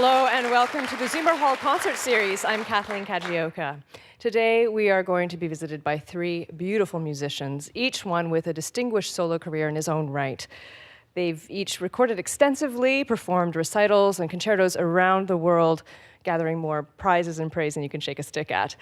Hello and welcome to the Zoomer Hall Concert Series. I'm Kathleen Kajioka. Today we are going to be visited by three beautiful musicians, each one with a distinguished solo career in his own right. They've each recorded extensively, performed recitals and concertos around the world, gathering more prizes and praise than you can shake a stick at.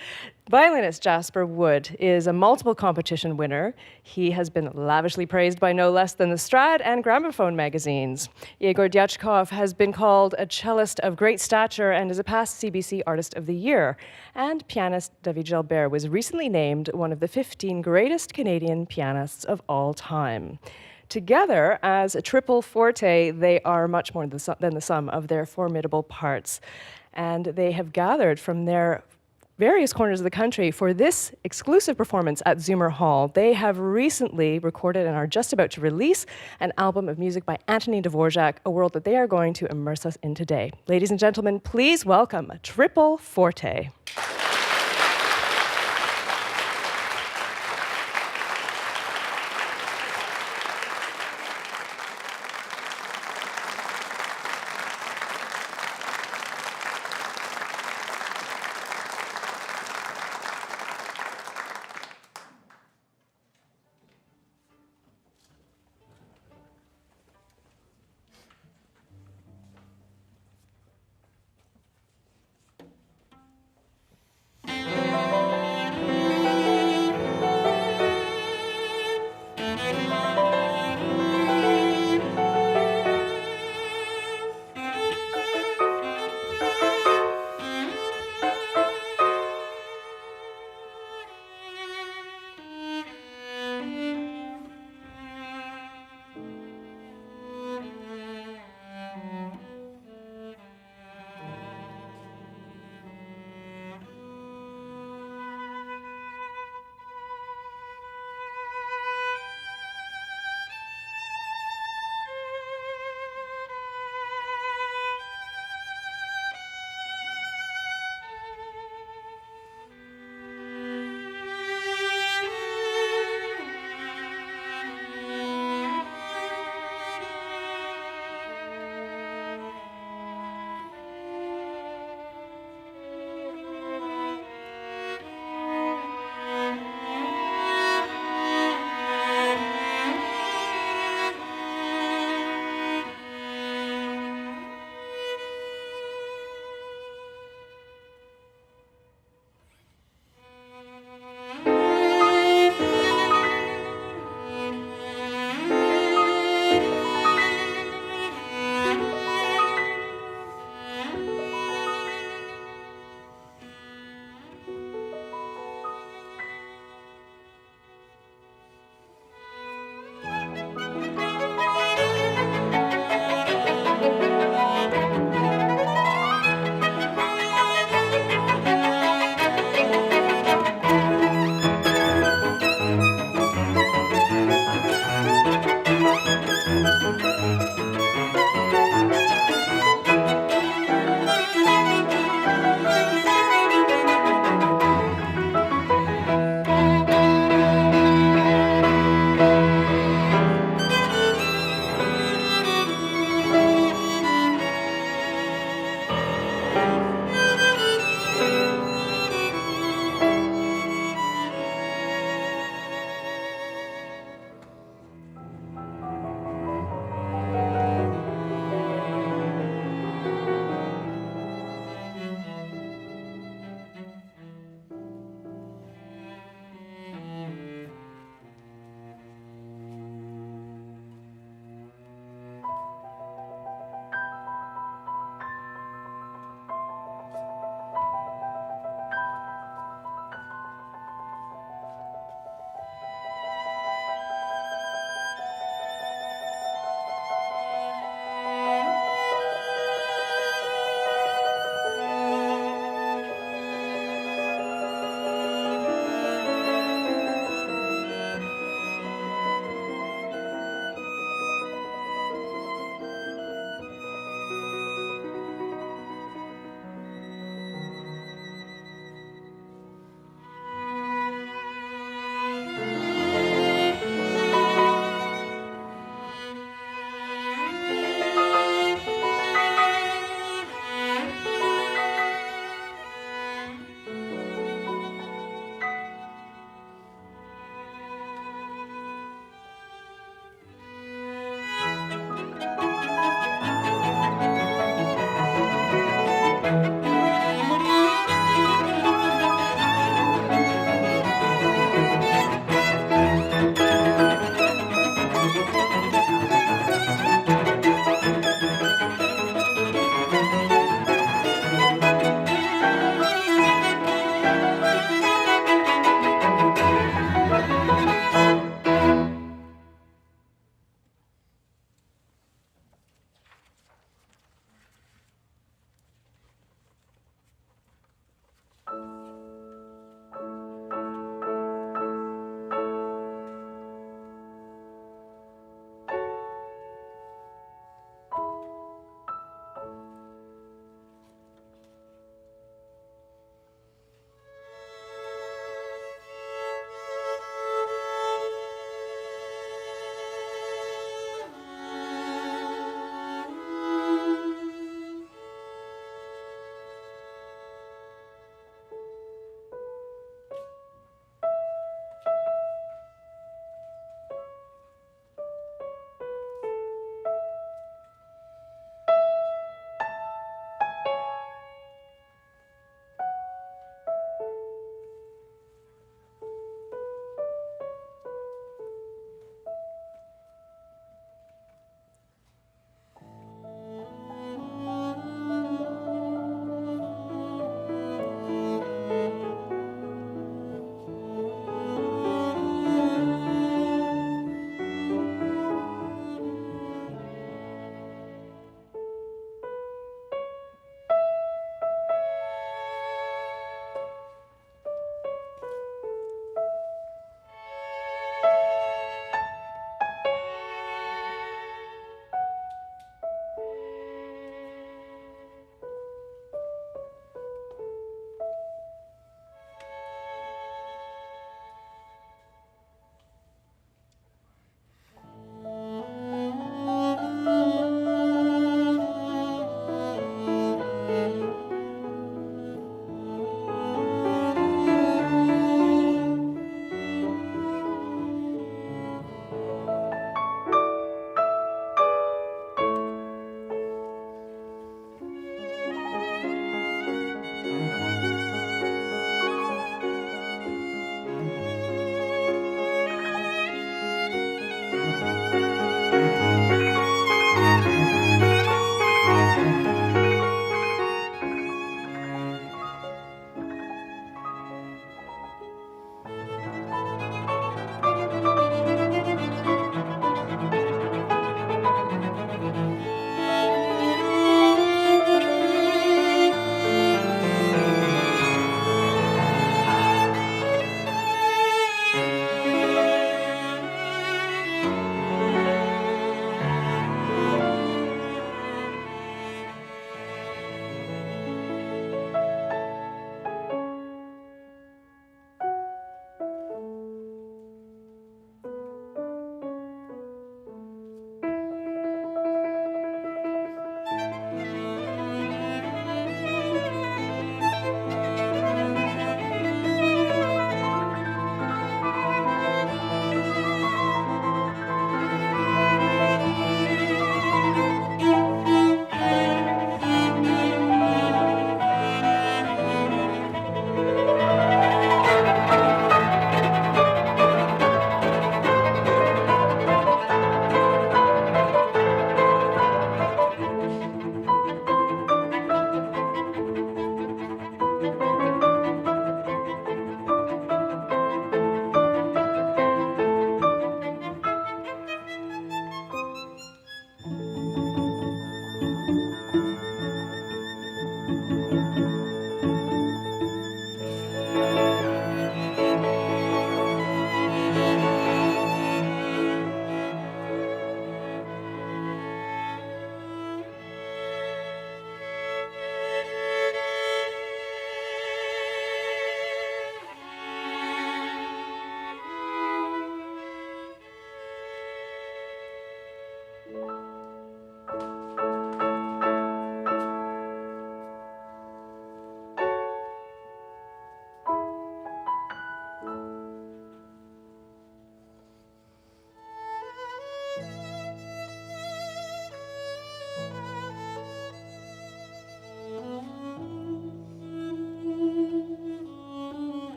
Violinist Jasper Wood is a multiple competition winner. He has been lavishly praised by no less than the Strad and Gramophone magazines. Igor Dyachkov has been called a cellist of great stature and is a past CBC Artist of the Year. And pianist David Gilbert was recently named one of the 15 greatest Canadian pianists of all time. Together, as a triple Forte, they are much more than the sum of their formidable parts. And they have gathered from their various corners of the country for this exclusive performance at Zoomer Hall. They have recently recorded and are just about to release an album of music by Anthony Dvorak, a world that they are going to immerse us in today. Ladies and gentlemen, please welcome Triple Forte.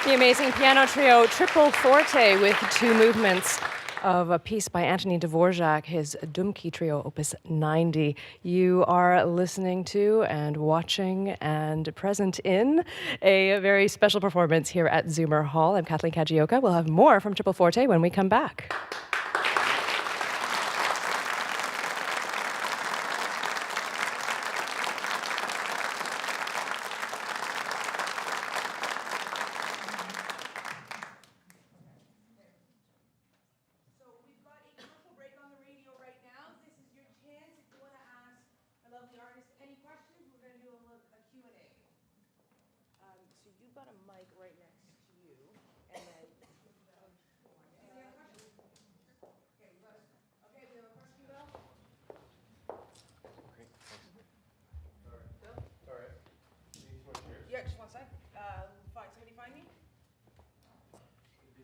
The amazing piano trio Triple Forte with two movements of a piece by Anthony Dvorak, his Dumki Trio, Opus 90. You are listening to and watching and present in a very special performance here at Zoomer Hall. I'm Kathleen Kajioka. We'll have more from Triple Forte when we come back. Yeah, just one sec. Somebody find me? Right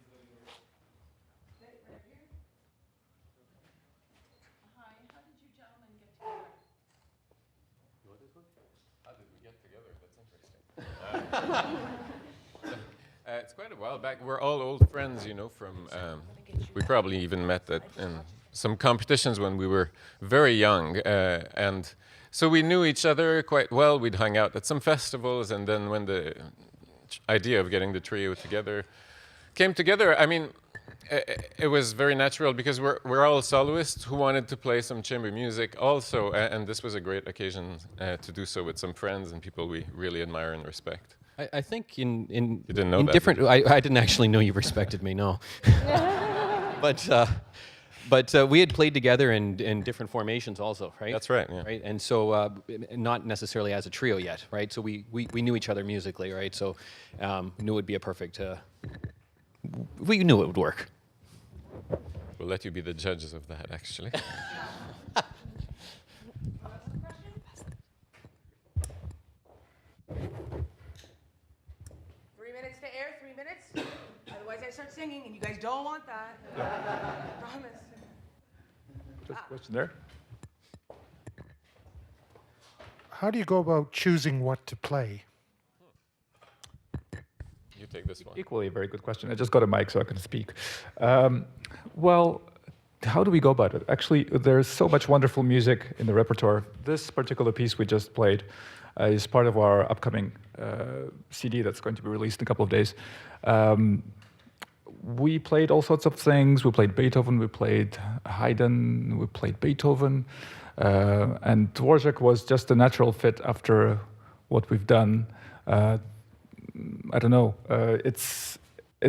here. Hi, how did you gentlemen get together? You want this one? How did we get together? That's interesting. It's quite a while back. We're all old friends, you know, from... we probably even met in some competitions when we were very young. And so we knew each other quite well. We'd hung out at some festivals, and then when the idea of getting the trio together came together, I mean, it was very natural because we're all soloists who wanted to play some chamber music also, and this was a great occasion to do so with some friends and people we really admire and respect. I think You didn't know in that, different. did you? I didn't actually know you respected me. No, but we had played together in different formations also, right? That's right, yeah. Right, and so not necessarily as a trio yet, right? So we knew each other musically, right? So knew it would be a perfect. We knew it would work. We'll let you be the judges of that, actually. 3 minutes to air, 3 minutes. Otherwise, I start singing, and you guys don't want that. Promise. Just a question there. How do you go about choosing what to play? You take this one. Equally a very good question. I just got a mic so I can speak. Well, how do we go about it? Actually, there's so much wonderful music in the repertoire. This particular piece we just played is part of our upcoming CD that's going to be released in a couple of days. We played all sorts of things. We played Beethoven, we played Haydn, we played Beethoven. And Dvorak was just a natural fit after what we've done. I don't know. It's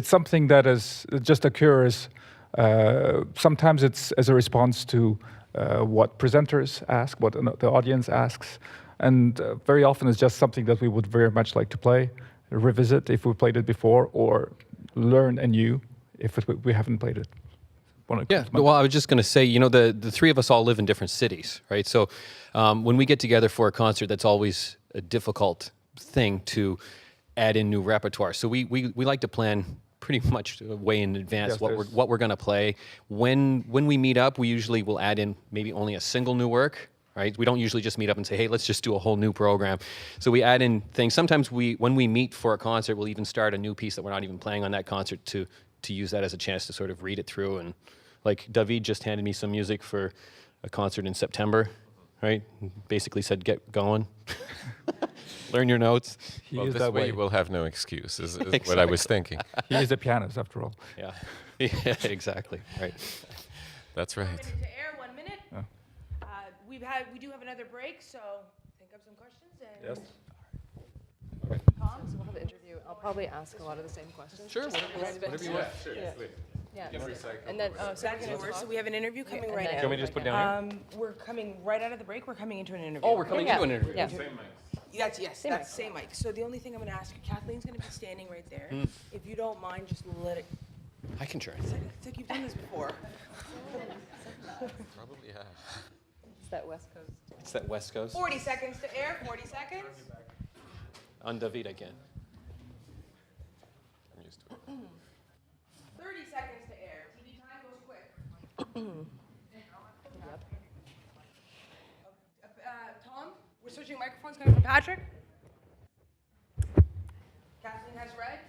something that it just occurs. Sometimes it's as a response to what presenters ask, what the audience asks, and very often it's just something that we would very much like to play, revisit if we played it before, or learn anew if we haven't played it. Yeah, well, I was just going to say, you know, the three of us all live in different cities, right? So when we get together for a concert, that's always a difficult thing to add in new repertoire. So we like to plan pretty much way in advance what we're going to play. When we meet up, we usually will add in maybe only a single new work, right? We don't usually just meet up and say, hey, let's just do a whole new program. So we add in things. Sometimes when we meet for a concert, we'll even start a new piece that we're not even playing on that concert to use that as a chance to sort of read it through. And like David just handed me some music for a concert in September, right? Basically said, get going. Learn your notes. Well, this way you will have no excuse, is what I was thinking. He is a pianist, after all. Yeah, yeah, exactly, right. That's right. 1 minute to air, 1 minute. Oh. We do have another break, so think of some questions. And Yes. Tom? So we'll have an interview. I'll probably ask a lot of the same questions. Sure, just whatever you want. Sure, Yeah. please. Yeah. Give me a second. And then, So that's gonna work. So we have an interview coming and right then- now. Do you want me to just put it down here? We're coming right out of the break. We're coming into an interview. Oh, we're coming Yeah. into an interview. Yeah. That's Same that's same mic. So the only thing I'm gonna ask you, Kathleen's gonna be standing right there. If you don't mind, just let it. I can try. It's like you've done this before. Probably have. It's that West Coast. It's that West Coast. 40 seconds to air. 40 seconds. On David, I can. I'm used to it. 30 seconds to air. TV time goes quick. Tom, we're switching microphones coming from Patrick. Kathleen has red.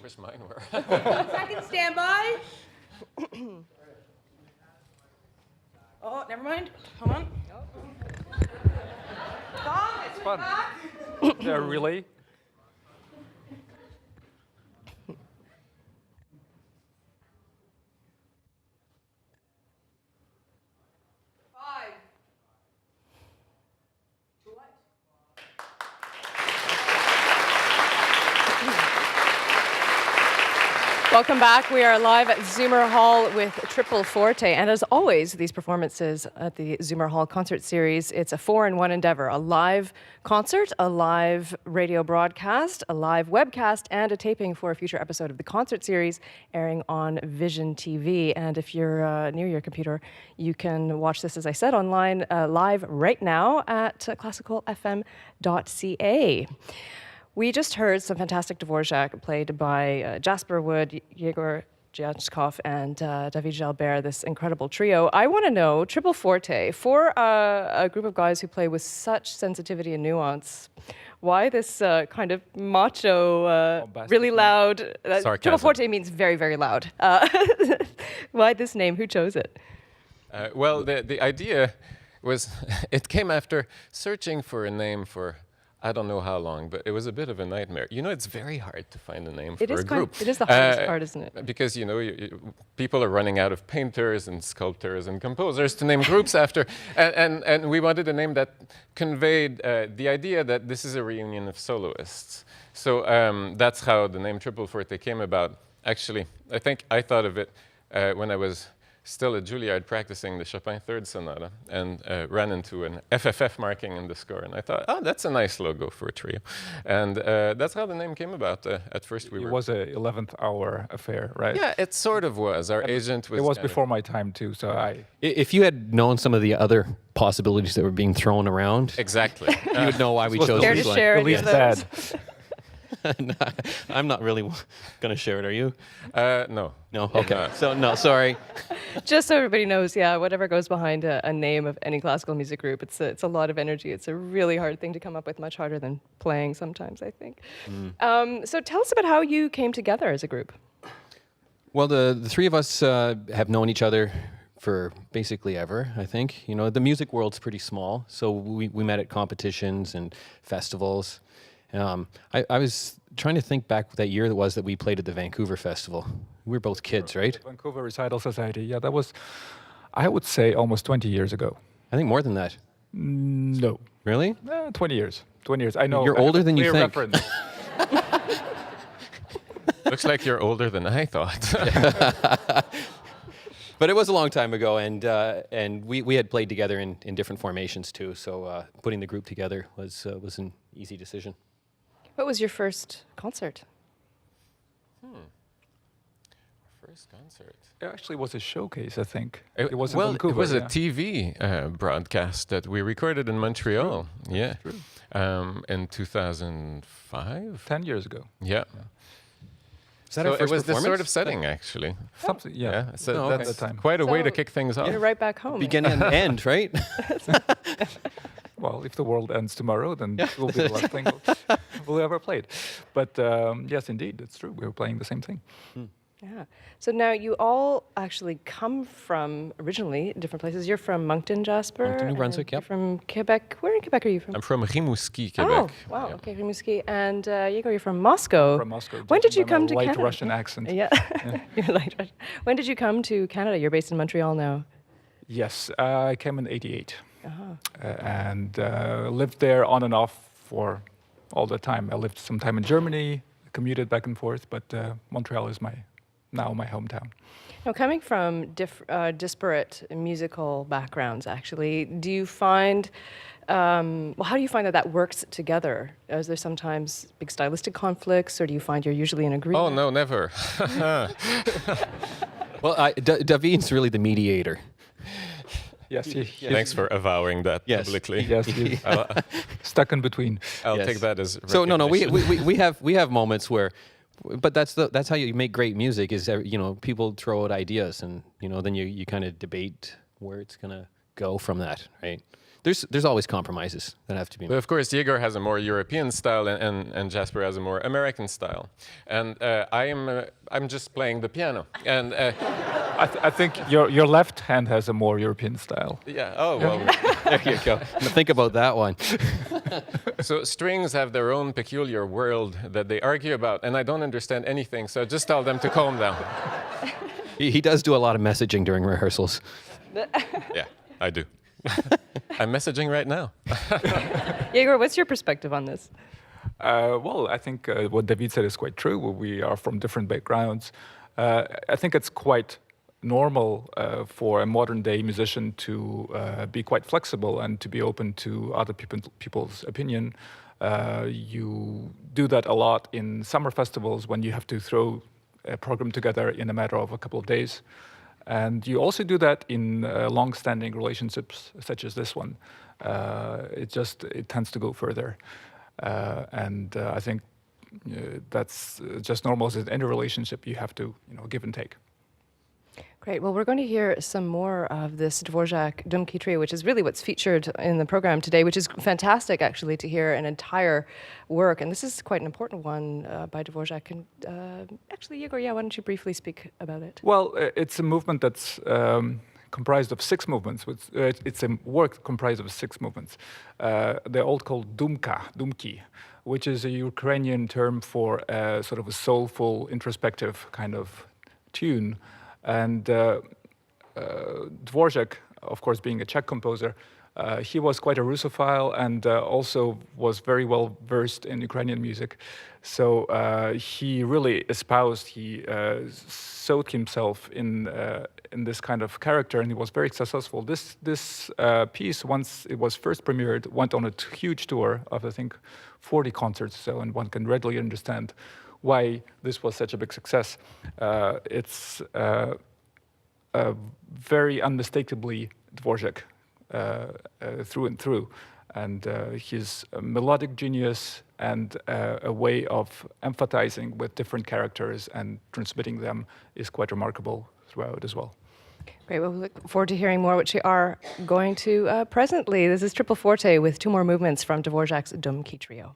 wish mine were. Second, stand by. Oh, never mind. Hold on. Tom, it's Fun. back. Yeah, really? Five. Too late. Welcome back. We are live at Zoomer Hall with Triple Forte. And as always, these performances at the Zoomer Hall concert series, it's a 4-in-1 endeavor. A live concert, a live radio broadcast, a live webcast, and a taping for a future episode of the concert series airing on Vision TV. And if you're near your computer, you can watch this, as I said, online live right now at classicalfm.ca. We just heard some fantastic Dvorak played by Jasper Wood, Yegor Gyatchkov, and David Jalbert, this incredible trio. I want to know, Triple Forte, for a group of guys who play with such sensitivity and nuance, why this kind of macho, really loud... Sarcasm. Triple Forte means very, very loud. Why this name? Who chose it? Well, the idea was, it came after searching for a name for I don't know how long, but it was a bit of a nightmare. You know, it's very hard to find a name for a group. It is the hardest part, isn't it? Because, you know, people are running out of painters and sculptors and composers to name groups after. And we wanted a name that conveyed the idea that this is a reunion of soloists. So that's how the name Triple Forte came about. Actually, I think I thought of it when I was still at Juilliard practicing the Chopin Third Sonata and ran into an FFF marking in the score. And I thought, oh, that's a nice logo for a trio. And that's how the name came about. At first we were... It was a 11th hour affair, right? Yeah, it sort of was. Our agent was... It was kind before my time too, so If you had known some of the other possibilities that were being thrown around, Exactly. you would know why we chose Care this to one. share the any of least those? bad. I'm not really going to share it, are you? No. No? Okay. So, no, sorry. Just so everybody knows, yeah, whatever goes behind a name of any classical music group, it's a lot of energy. It's a really hard thing to come up with, much harder than playing sometimes, I think. So tell us about how you came together as a group. Well, the three of us have known each other for basically ever, I think. You know, the music world's pretty small, so we met at competitions and festivals. I was trying to think back that year that was that we played at the Vancouver Festival. We were both kids, right? Vancouver Recital Society. Yeah, that was, I would say, almost 20 years ago. I think more than that. No, Really? 20 years. 20 years. I know. You're I have older a than you clear think. reference. Looks like you're older than I thought. But it was a long time ago, and we had played together in different formations too. So putting the group together was an easy decision. What was your first concert? First concert. It actually was a showcase, I think. It was in well, Vancouver. it was a yeah. TV broadcast that we recorded in Montreal. Yeah. In 2005. 10 years ago. Yeah. Is that So our first it was this sort performance? of setting, actually. Something, yeah. So Oh, okay. that's At the time. quite a way to So kick things off. You're right back home. Beginning and end, right? Well, if the world ends tomorrow, then it will be the last thing we'll ever played. But yes, indeed, it's true. We were playing the same thing. Yeah. So now you all actually come from originally different places. You're from Moncton, Jasper. Moncton, New Brunswick, and you're yep. from Quebec. Where in Quebec are you from? I'm from Rimouski, Oh, Quebec. wow. Yeah. Okay, Rimouski. And Yegor, you're from Moscow. From Moscow. When did you judging by come my to light Canada? Russian accent. Yeah. You're light Russian. When did you come to Canada? You're based in Montreal now. Yes, I came in '88 and lived there on and off for all the time. I lived some time in Germany, commuted back and forth, but Montreal is now my hometown. Now, coming from disparate musical backgrounds, actually, do you find, well, how do you find that works together? Is there sometimes big stylistic conflicts, or do you find you're usually in agreement? Oh, no, never. Well, David's really the mediator. Yes, Thanks for avowing that Yes. publicly. yes, stuck in between. I'll Yes. take that as So no, recognition. we have moments where, but that's how you make great music. Is people throw out ideas, and then you kind of debate where it's gonna go from that, right? there's always compromises that have to be But made. of course, Igor has a more European style, and Jasper has a more American style. And I'm just playing the piano. And I think your left hand has a more European style. yeah, oh well. There you go. Now think about that one. So strings have their own peculiar world that they argue about, and I don't understand anything. So just tell them to calm down. He does do a lot of messaging during rehearsals. Yeah, I do. I'm messaging right now. Igor, what's your perspective on this? Well, I think what David said is quite true. We are from different backgrounds. I think it's quite normal for a modern day musician to be quite flexible and to be open to other people's opinion. You do that a lot in summer festivals when you have to throw a program together in a matter of a couple of days. And you also do that in long-standing relationships such as this one. It tends to go further. And I think that's just normal as in any relationship. You have to, give and take. Great. Well, we're going to hear some more of this Dvorak Dumki Trio, which is really what's featured in the program today, which is fantastic, actually, to hear an entire work. And this is quite an important one by Dvorak. And actually, Igor, why don't you briefly speak about it? Well, it's a movement that's comprised of 6 movements. It's a work comprised of 6 movements. They're all called dumki, which is a Ukrainian term for sort of a soulful, introspective kind of tune. And Dvorak, of course, being a Czech composer, he was quite a Russophile and also was very well versed in Ukrainian music. So he really espoused, he soaked himself in this kind of character, and he was very successful. This piece, once it was first premiered, went on a huge tour of, I think, 40 concerts. So, and one can readily understand why this was such a big success. It's very unmistakably Dvorak through and through. And his melodic genius and a way of empathizing with different characters and transmitting them is quite remarkable throughout as well. Great. Well, we look forward to hearing more, which we are going to presently. This is Triple Forte with 2 more movements from Dvorak's Dumki Trio.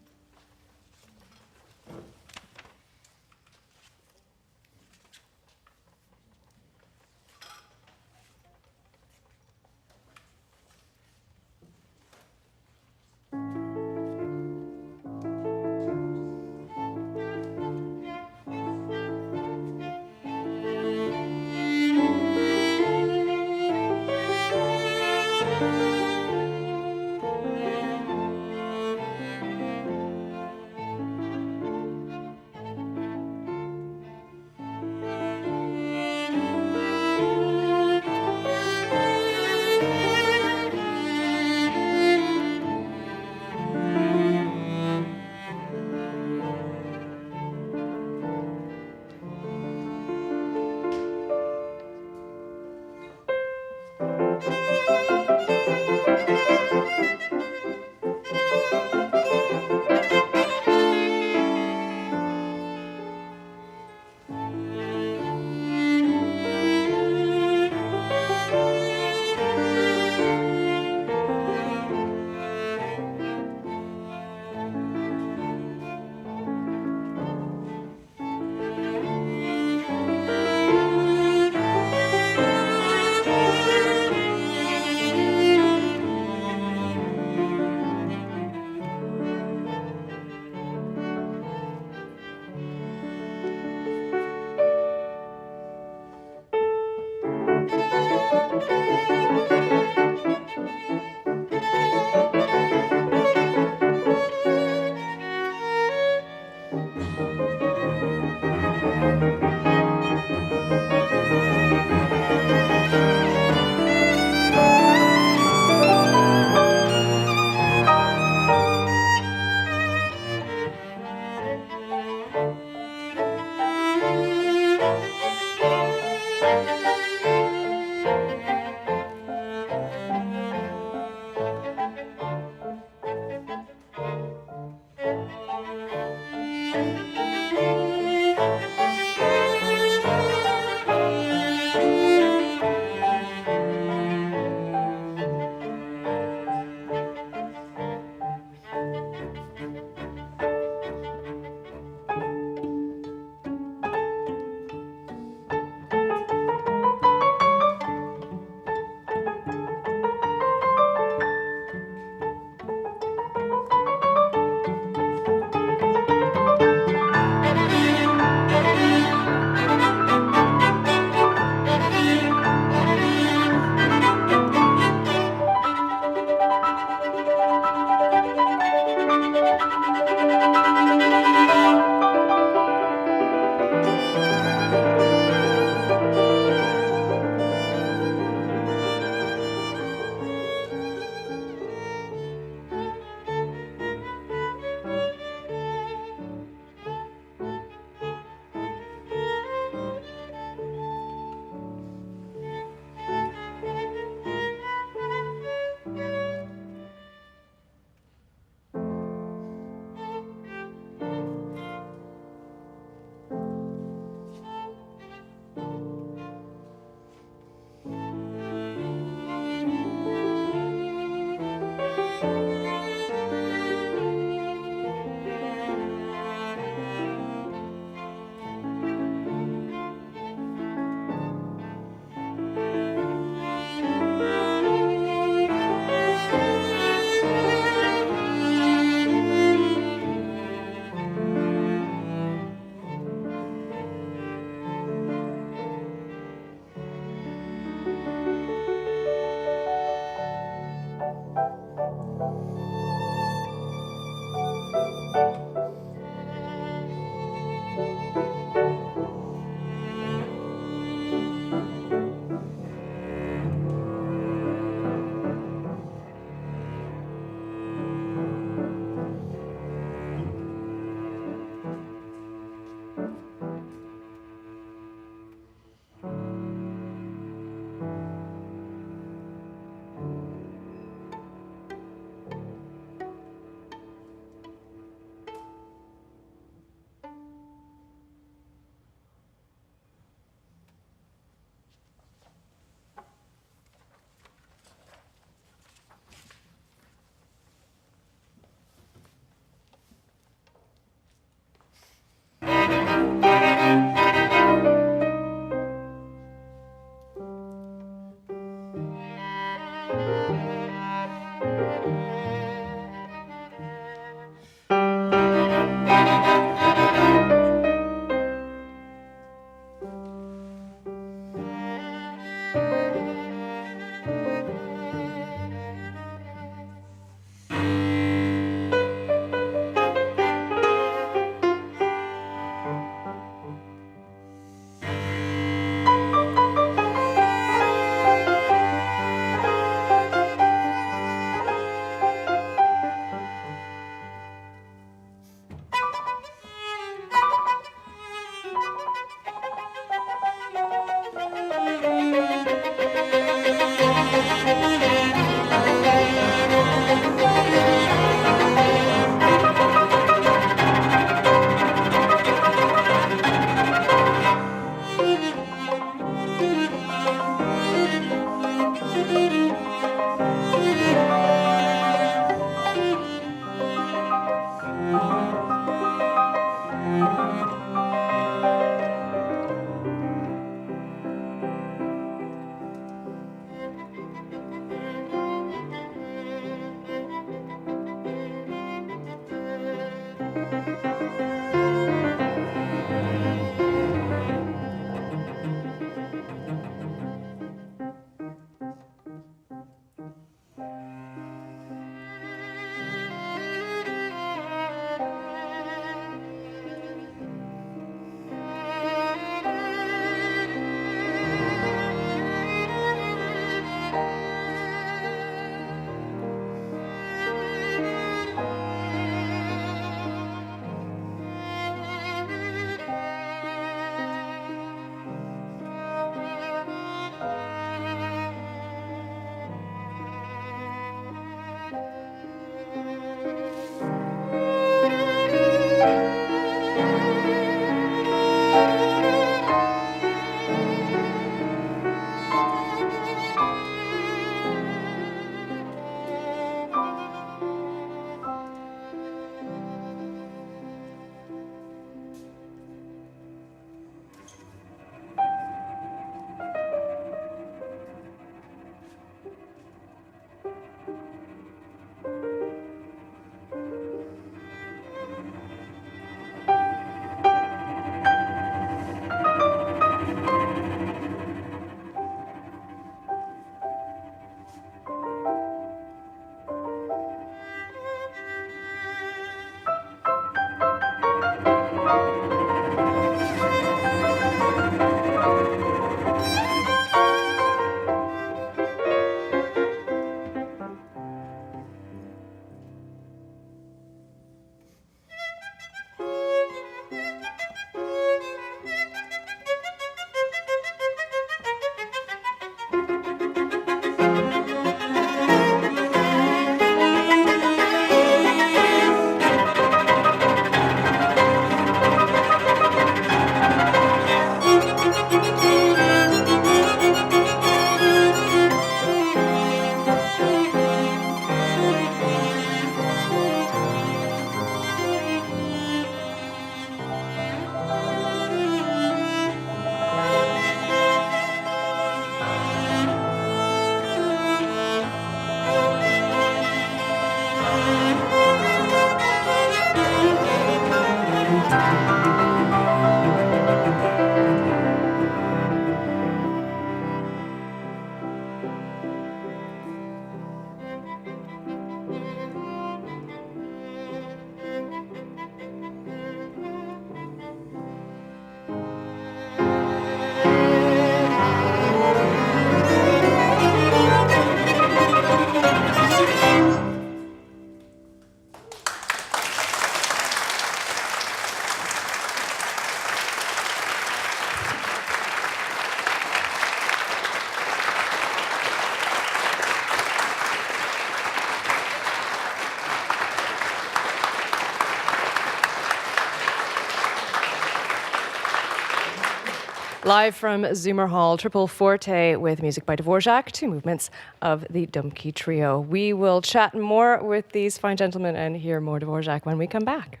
Live from Zoomer Hall, Triple Forte with music by Dvorak, two movements of the Dumki Trio. We will chat more with these fine gentlemen and hear more Dvorak when we come back.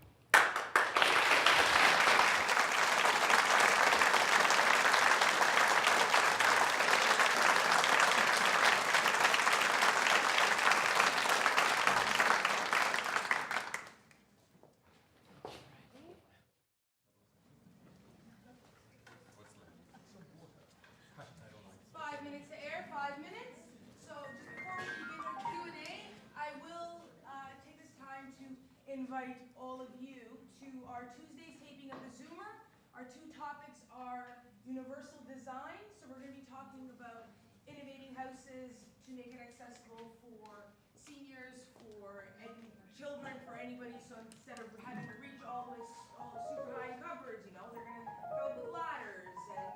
5 minutes to air, 5 minutes. So just before we begin our Q&A, I will take this time to invite all of you to our Tuesday's taping of the Zoomer. Our two topics are universal design. So we're going to be talking about innovating houses to make it accessible for seniors, for children, for anybody. So instead of having to reach all the super high cupboards, you know, they're going to go with ladders and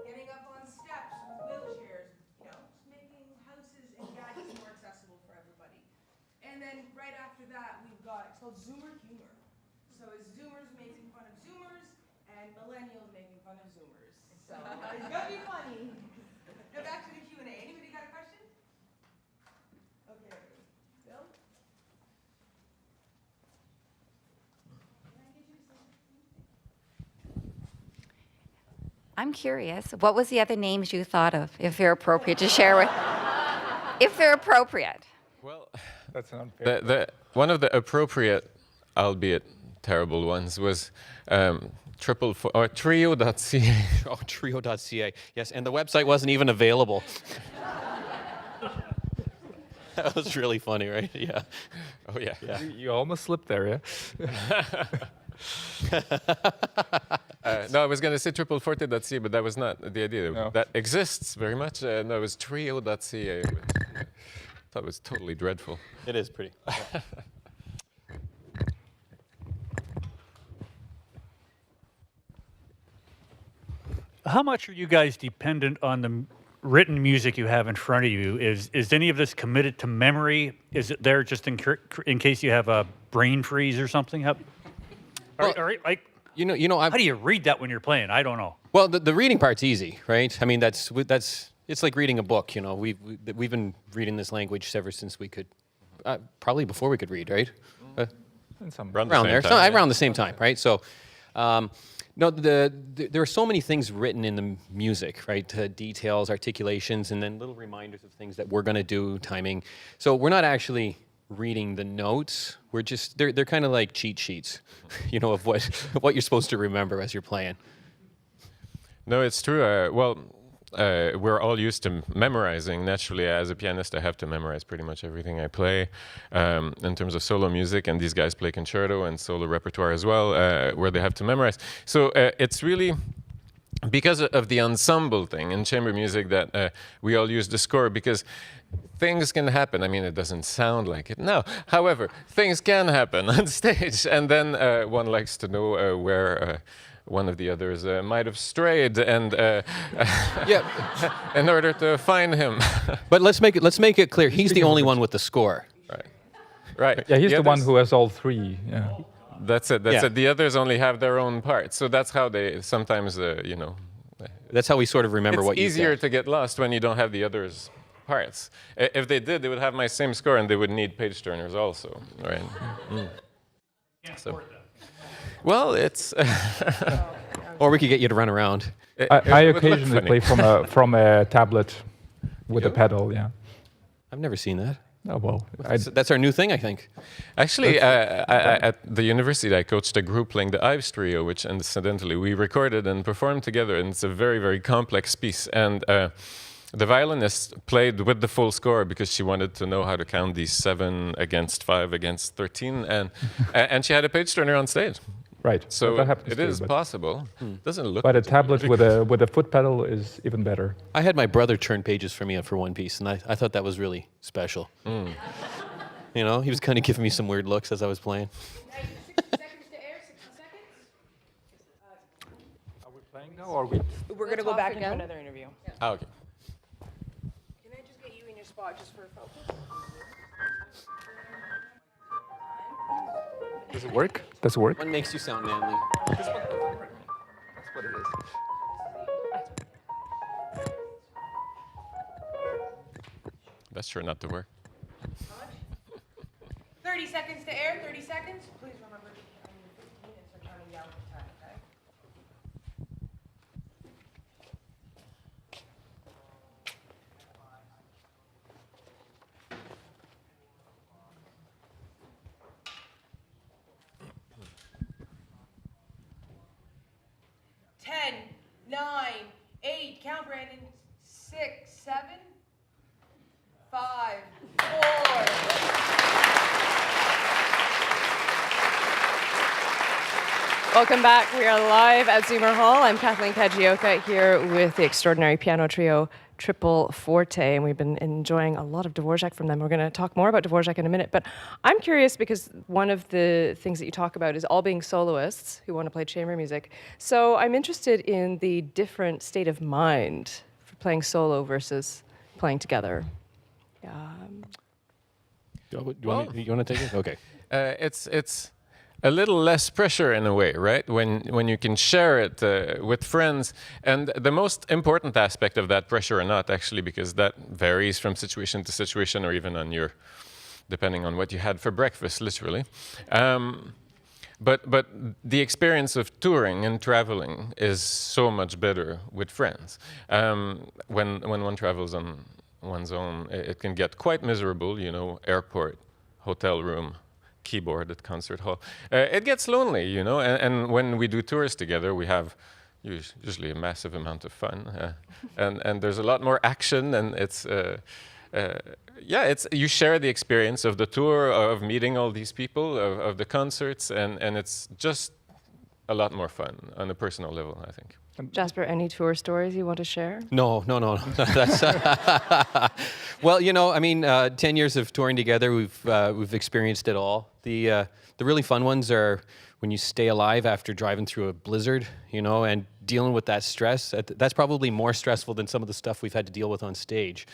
getting up on steps with wheelchairs, you know, just making houses and gadgets more accessible for everybody. And then right after that, we've got, it's called Zoomer humor. So it's Zoomers making fun of Zoomers and millennials making fun of Zoomers. So it's gonna be funny. Now back to the Q&A. Anybody got a question? Okay, Bill? I'm curious, what was the other names you thought of, if they're appropriate to share with, if they're appropriate? Well, That's an unfair. one of the appropriate, albeit terrible ones, was trio.ca. Oh, trio.ca. Yes, and the website wasn't even available. That was really funny, right? Yeah. Oh yeah. You almost slipped there, yeah? No, I was going to say tripleforte.ca, but that was not the idea. No. That exists very much. No, it was trio.ca. That was totally dreadful. It is pretty. How much are you guys dependent on the written music you have in front of you? Is any of this committed to memory? Is it there just in case you have a brain freeze or something? Like, You know, how do you read that when you're playing? I don't know. well, the reading part's easy, right? I mean, that's it's like reading a book. You know, we've been reading this language ever since we could, probably before we could read, right? In some Around Around the there, same so time, yeah. around the same time, right? So, no, there are so many things written in the music, right? Details, articulations, and then little reminders of things that we're going to do, timing. So we're not actually reading the notes. We're just they're kind of like cheat sheets, you know, of what you're supposed to remember as you're playing. No, it's true. We're all used to memorizing. Naturally, as a pianist, I have to memorize pretty much everything I play in terms of solo music, and these guys play concerto and solo repertoire as well, where they have to memorize. So it's really because of the ensemble thing in chamber music that we all use the score, because things can happen. I mean, it doesn't sound like it now. However, things can happen on stage, and then one likes to know where one of the others might have strayed, and Yeah, in order to find him. but let's make it clear. He's the only one with the score. Right. Yeah, he's the one others- who has all three. Yeah. That's it. That's Yeah. it. The others only have their own parts, so that's how they sometimes, you know. That's how we sort of remember It's what you easier said. to get lost when you don't have the others' parts. If they did, they would have my same score, and they would need page turners also, right? So, well, it's. Or we could get you to run around. I it would look occasionally funny. play from a tablet with a pedal, yeah. I've never seen that. Oh, well, That's our new thing, I think. Actually, at the university, I coached a group playing the Ives Trio, which incidentally we recorded and performed together, and it's a very, very complex piece. And the violinist played with the full score because she wanted to know how to count these 7 against 5 against 13, and she had a page turner on stage. right. So that happens it too, is possible. Doesn't look. But a tablet with a foot pedal is even better. I had my brother turn pages for me for one piece, and I thought that was really special. You know, he was kind of giving me some weird looks as I was playing. 60 seconds to air, 60 seconds. Are we playing now, or are we? We're going to go back into another interview. Ah, okay. Can I just get you in your spot just for focus? Does it work? Does it work? One makes you sound manly. That's what it is. gesture not to work. 30 seconds to air, 30 seconds. Please remember, 15 minutes are counting down the time, okay? Ten, 9, 8, count Brandon, 6, 7, 5, 4. Welcome back. We are live at Zoomer Hall. I'm Kathleen Kajioka here with the extraordinary piano trio Triple Forte, and we've been enjoying a lot of Dvorak from them. We're going to talk more about Dvorak in a minute, but I'm curious because one of the things that you talk about is all being soloists who want to play chamber music. So I'm interested in the different state of mind for playing solo versus playing together. You want to take it? Okay. It's a little less pressure in a way, right? When you can share it with friends. And the most important aspect of that pressure or not, actually, because that varies from situation to situation or even on depending on what you had for breakfast, literally. But the experience of touring and traveling is so much better with friends. When one travels on one's own, it can get quite miserable, airport, hotel room, keyboard at concert hall. It gets lonely, and when we do tours together, we have usually a massive amount of fun, and there's a lot more action, and it's you share the experience of the tour, of meeting all these people, of the concerts, and it's just a lot more fun on a personal level, I think. Jasper, any tour stories you want to share? No. That's well, 10 years of touring together, we've experienced it all. The really fun ones are when you stay alive after driving through a blizzard, and dealing with that stress. That's probably more stressful than some of the stuff we've had to deal with on stage.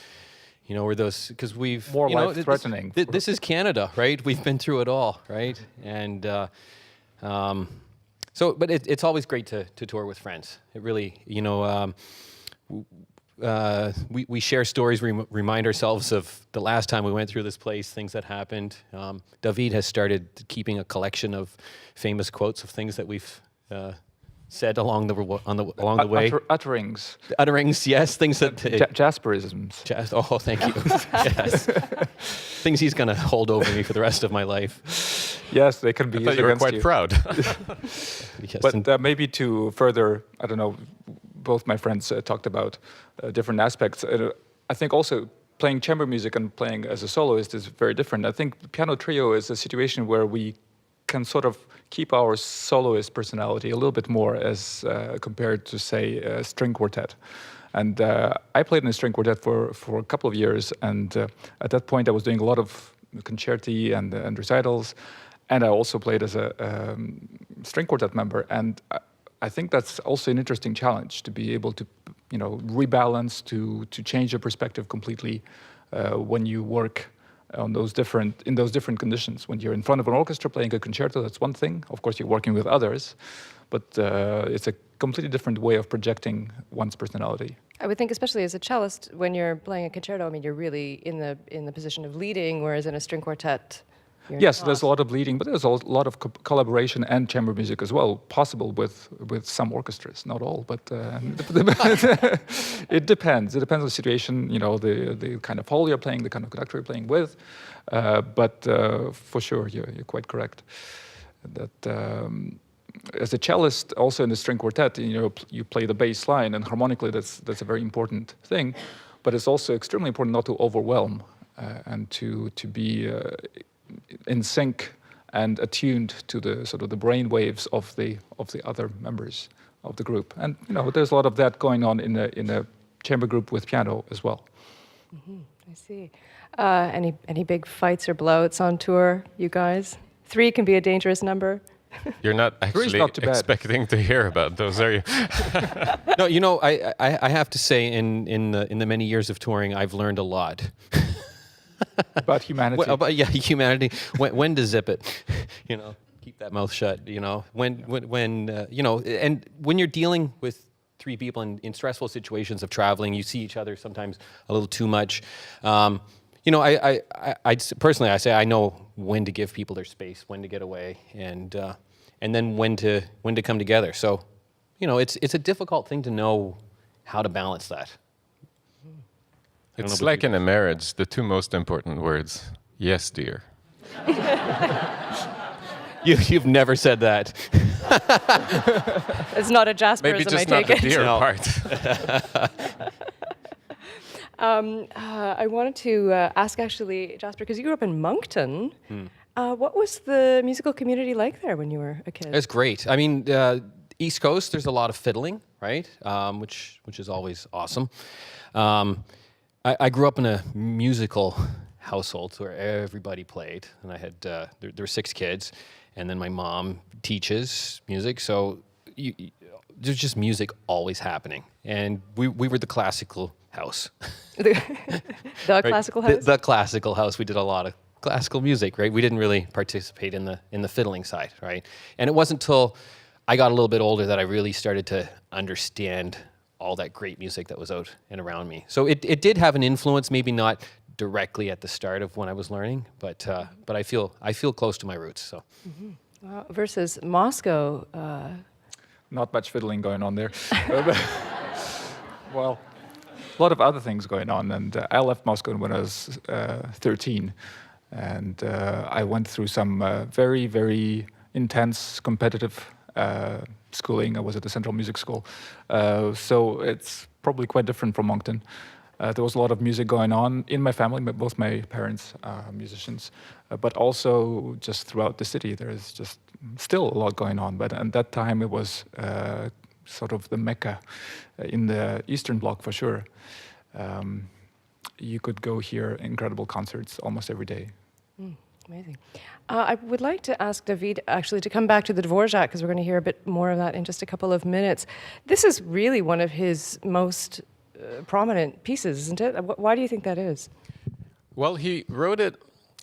Where those, because we've More life-threatening. This is Canada, right? We've been through it all, right? And but it's always great to tour with friends. It really, we share stories, remind ourselves of the last time we went through this place, things that happened. David has started keeping a collection of famous quotes of things that we've said along the way. Utterings. Utterings, yes, things that Jasperisms. Oh, thank you. Yes, things he's going to hold over me for the rest of my life. Yes, they can be I used thought you were against quite you. proud. Yes, But maybe to further, I don't know, both my friends talked about different aspects. I think also playing chamber music and playing as a soloist is very different. I think the piano trio is a situation where we can sort of keep our soloist personality a little bit more as compared to, say, a string quartet. And I played in a string quartet for a couple of years, and at that point I was doing a lot of concerti and recitals, and I also played as a string quartet member. And I think that's also an interesting challenge, to be able to, rebalance, to change your perspective completely when you work on in those different conditions. When you're in front of an orchestra playing a concerto, that's one thing. Of course, you're working with others, but it's a completely different way of projecting one's personality. I would think, especially as a cellist, when you're playing a concerto, you're really in the position of leading, whereas in a string quartet, you're yes, not. there's a lot of leading, but there's a lot of collaboration and chamber music as well, possible with some orchestras, not all, but it depends. It depends on the situation, the kind of hall you're playing, the kind of conductor you're playing with. But for sure, you're quite correct. That as a cellist, also in the string quartet, you play the bass line, and harmonically, that's a very important thing. But it's also extremely important not to overwhelm and to be in sync and attuned to the sort of the brain waves of the other members of the group. And there's a lot of that going on in a chamber group with piano as well. Mm-hmm. I see. Any big fights or blowouts on tour, you guys? 3 can be a dangerous number. You're not actually not too bad. expecting to hear about those, are you? No, I have to say, in the many years of touring, I've learned a lot. About humanity. Humanity. When to zip it, keep that mouth shut. When and when you're dealing with 3 people in stressful situations of traveling, you see each other sometimes a little too much. You know, personally, I say I know when to give people their space, when to get away, and then when to come together. So, you know, it's a difficult thing to know how to balance that. I don't know It's about like you in a guys. marriage, the two most important words, yes, dear. You've never said that. It's not a Maybe Jasperism, I just not take the it. dear No. part. I wanted to ask actually, Jasper, because you grew up in Moncton. What was the musical community like there when you were a kid? It's great. I mean, East Coast, there's a lot of fiddling, right? Which is always awesome. I grew up in a musical household where everybody played, and I had there were 6 kids, and then my mom teaches music, so there's just music always happening, and we were the classical house. The Right? classical house? The classical house. We did a lot of classical music, right? We didn't really participate in the fiddling side, right? And it wasn't until I got a little bit older that I really started to understand all that great music that was out and around me. So it did have an influence, maybe not directly at the start of when I was learning, but I feel close to my roots. So Versus Moscow. Not much fiddling going on there. Well, a lot of other things going on. And I left Moscow when I was 13. And I went through some very, very intense competitive schooling. I was at the Central Music School. So it's probably quite different from Moncton. There was a lot of music going on in my family. Both my parents are musicians, but also just throughout the city, there is just still a lot going on. But at that time, it was sort of the Mecca in the Eastern Bloc for sure. You could go hear incredible concerts almost every day. Amazing. I would like to ask David actually to come back to the Dvorak because we're going to hear a bit more of that in just a couple of minutes. This is really one of his most prominent pieces, isn't it? Why do you think that is? Well, he wrote it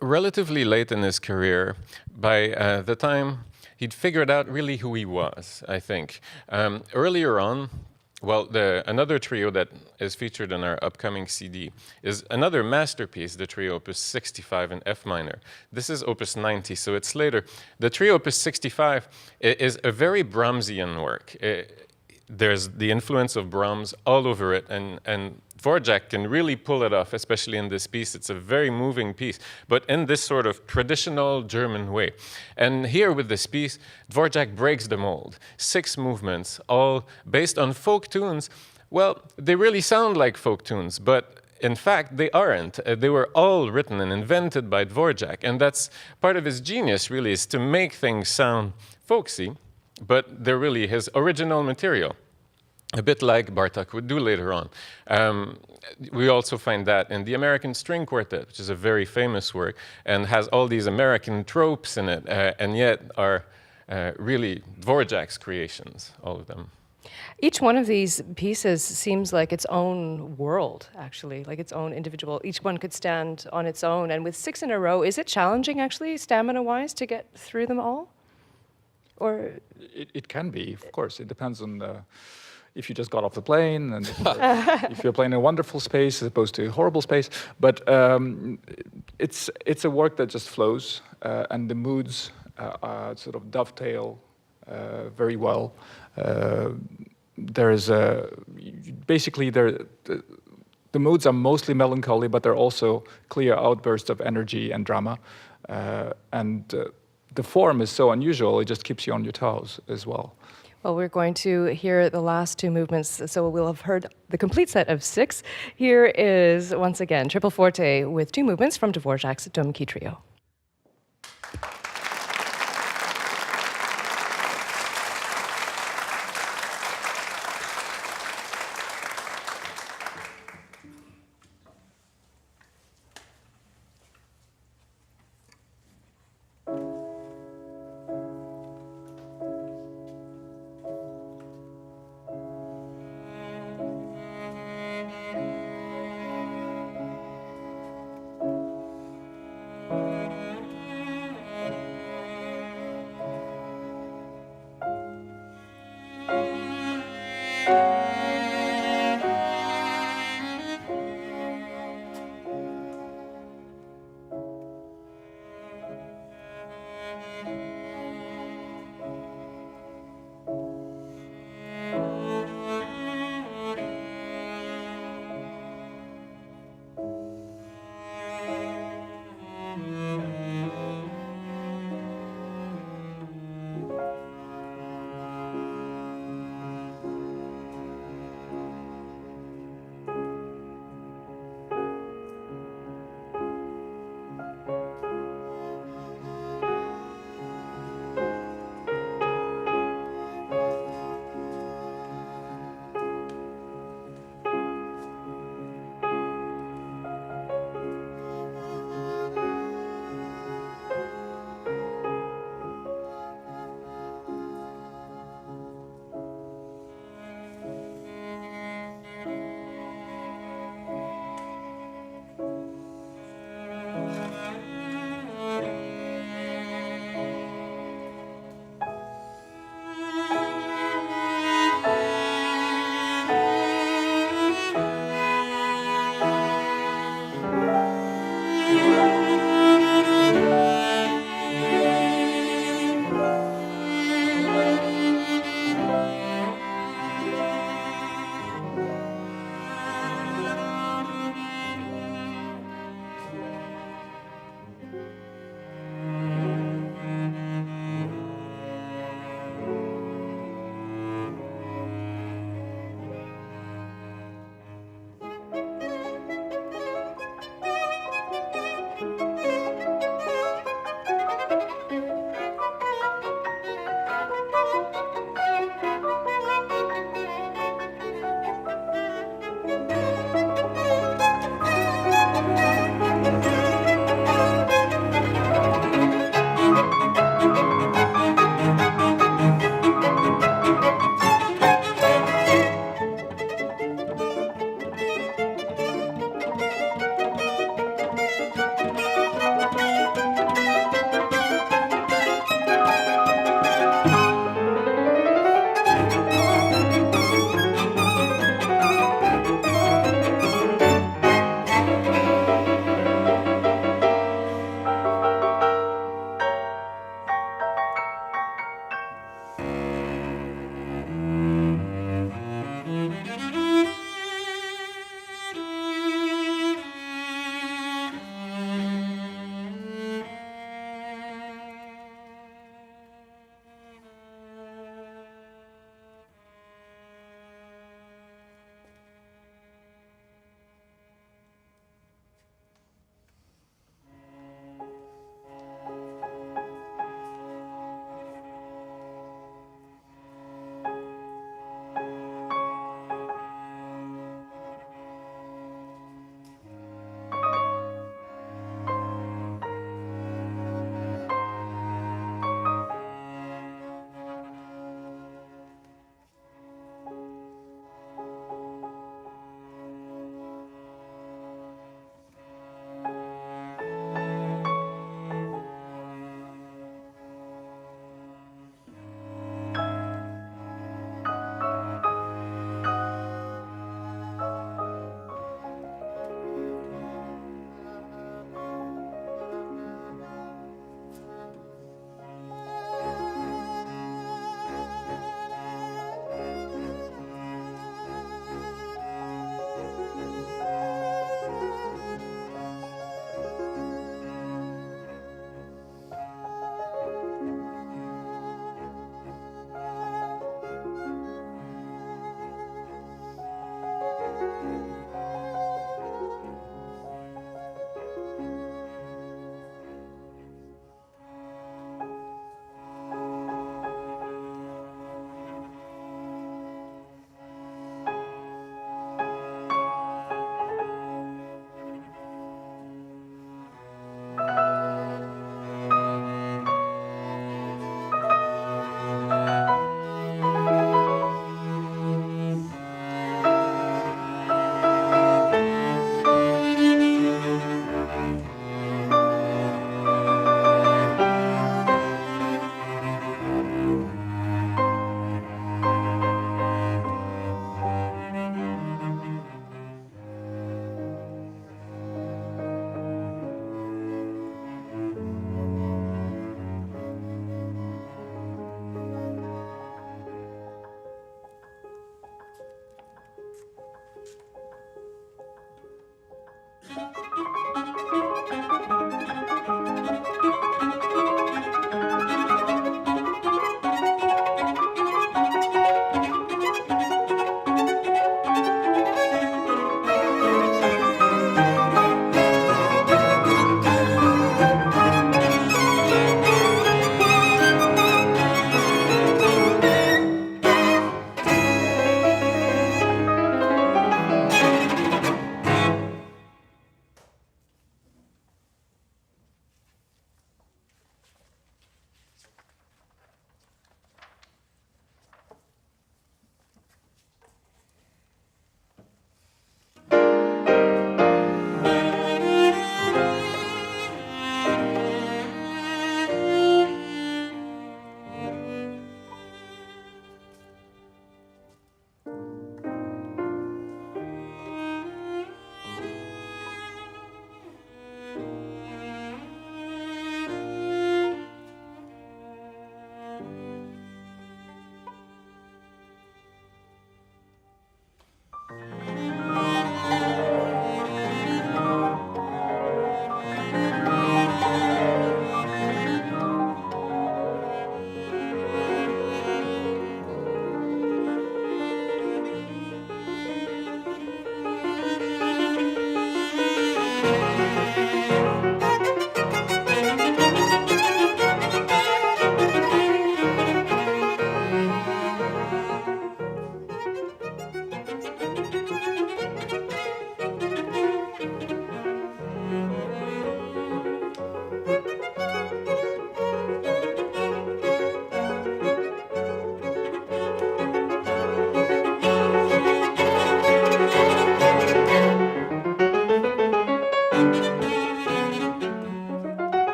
relatively late in his career. By the time he'd figured out really who he was, I think. Earlier on, well, another trio that is featured in our upcoming CD is another masterpiece, the trio Opus 65 in F minor. This is Opus 90, so it's later. The trio Opus 65 is a very Brahmsian work. There's the influence of Brahms all over it, and Dvorak can really pull it off, especially in this piece. It's a very moving piece, but in this sort of traditional German way. And here with this piece, Dvorak breaks the mold. 6 movements, all based on folk tunes. Well, they really sound like folk tunes, but in fact, they aren't. They were all written and invented by Dvorak, and that's part of his genius, really, is to make things sound folksy, but they're really his original material, a bit like Bartók would do later on. We also find that in the American String Quartet, which is a very famous work, and has all these American tropes in it, and yet are really Dvorak's creations, all of them. Each one of these pieces seems like its own world, actually, like its own individual. Each one could stand on its own. And with 6 in a row, is it challenging, actually, stamina-wise, to get through them all? Or It can be, of course. It depends on if you just got off the plane and if you're playing in a wonderful space as opposed to a horrible space. But it's a work that just flows, and the moods sort of dovetail very well. Basically the moods are mostly melancholy, but they're also clear outbursts of energy and drama, and the form is so unusual, it just keeps you on your toes as well. well, we're going to hear the last 2 movements, so we'll have heard the complete set of 6. Here is, once again, Triple Forte with 2 movements from Dvorak's Dom Key Trio.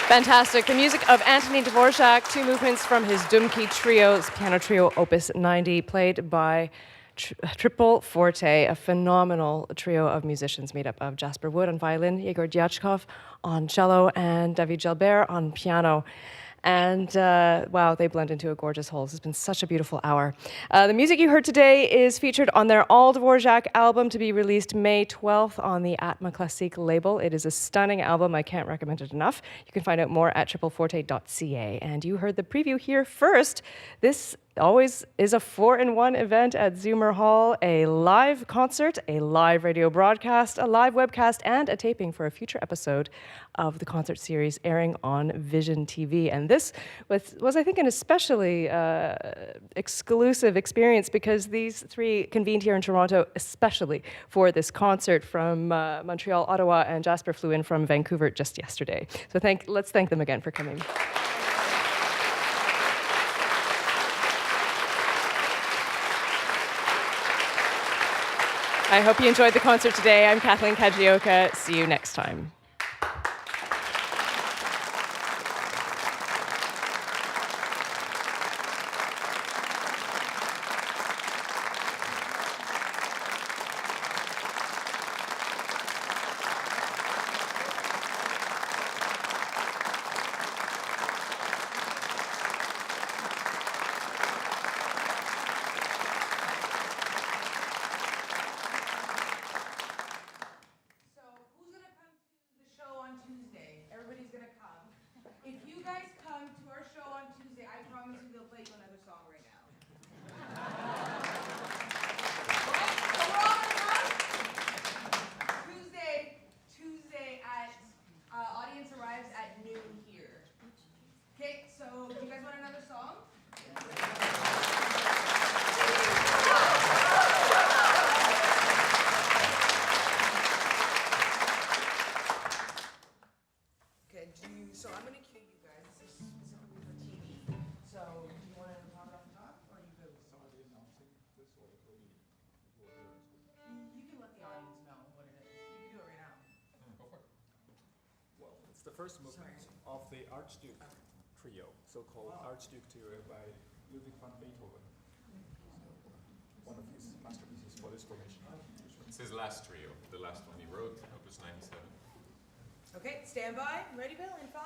Fantastic. The music of Anthony Dvorak, two movements from his Dumki Trio, his piano trio opus 90, played by Triple Forte, a phenomenal trio of musicians made up of Jasper Wood on violin, Yegor Dyachkov on cello, and David Gilbert on piano. And wow, they blend into a gorgeous whole. This has been such a beautiful hour. The music you heard today is featured on their All Dvorak album to be released May 12th on the Atma Classique label. It is a stunning album. I can't recommend it enough. You can find out more at tripleforte.ca. And you heard the preview here first. This always is a 4-in-1 event at Zoomer Hall, a live concert, a live radio broadcast, a live webcast, and a taping for a future episode of the concert series airing on Vision TV. And this was I think, an especially exclusive experience because these three convened here in Toronto especially for this concert from Montreal, Ottawa, and Jasper flew in from Vancouver just yesterday. So let's thank them again for coming. I hope you enjoyed the concert today. I'm Kathleen Kajioka. See you next time. So who's gonna come to the show on Tuesday? Everybody's gonna come. If you guys come to our show on Tuesday, I promise you they'll play you another song right now. So we're all gonna come? Tuesday at audience arrives at noon here. Okay, so do you guys want another song? Okay, so I'm gonna cue you guys. This is specifically for TV. So do you want to talk off the top, or are you good with somebody announcing this, or you can let the audience know what it is. You can do it right now. Well, it's the first movement of the Archduke Trio, so-called Archduke Trio by Ludwig van Beethoven. One of his masterpieces for this formation. It's his last trio, the last one he wrote, opus 97. Okay, stand by. Ready, Bill? In 5?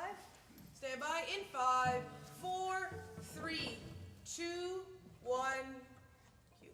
Stand by. In 5, 4, 3, 2, 1. Cue.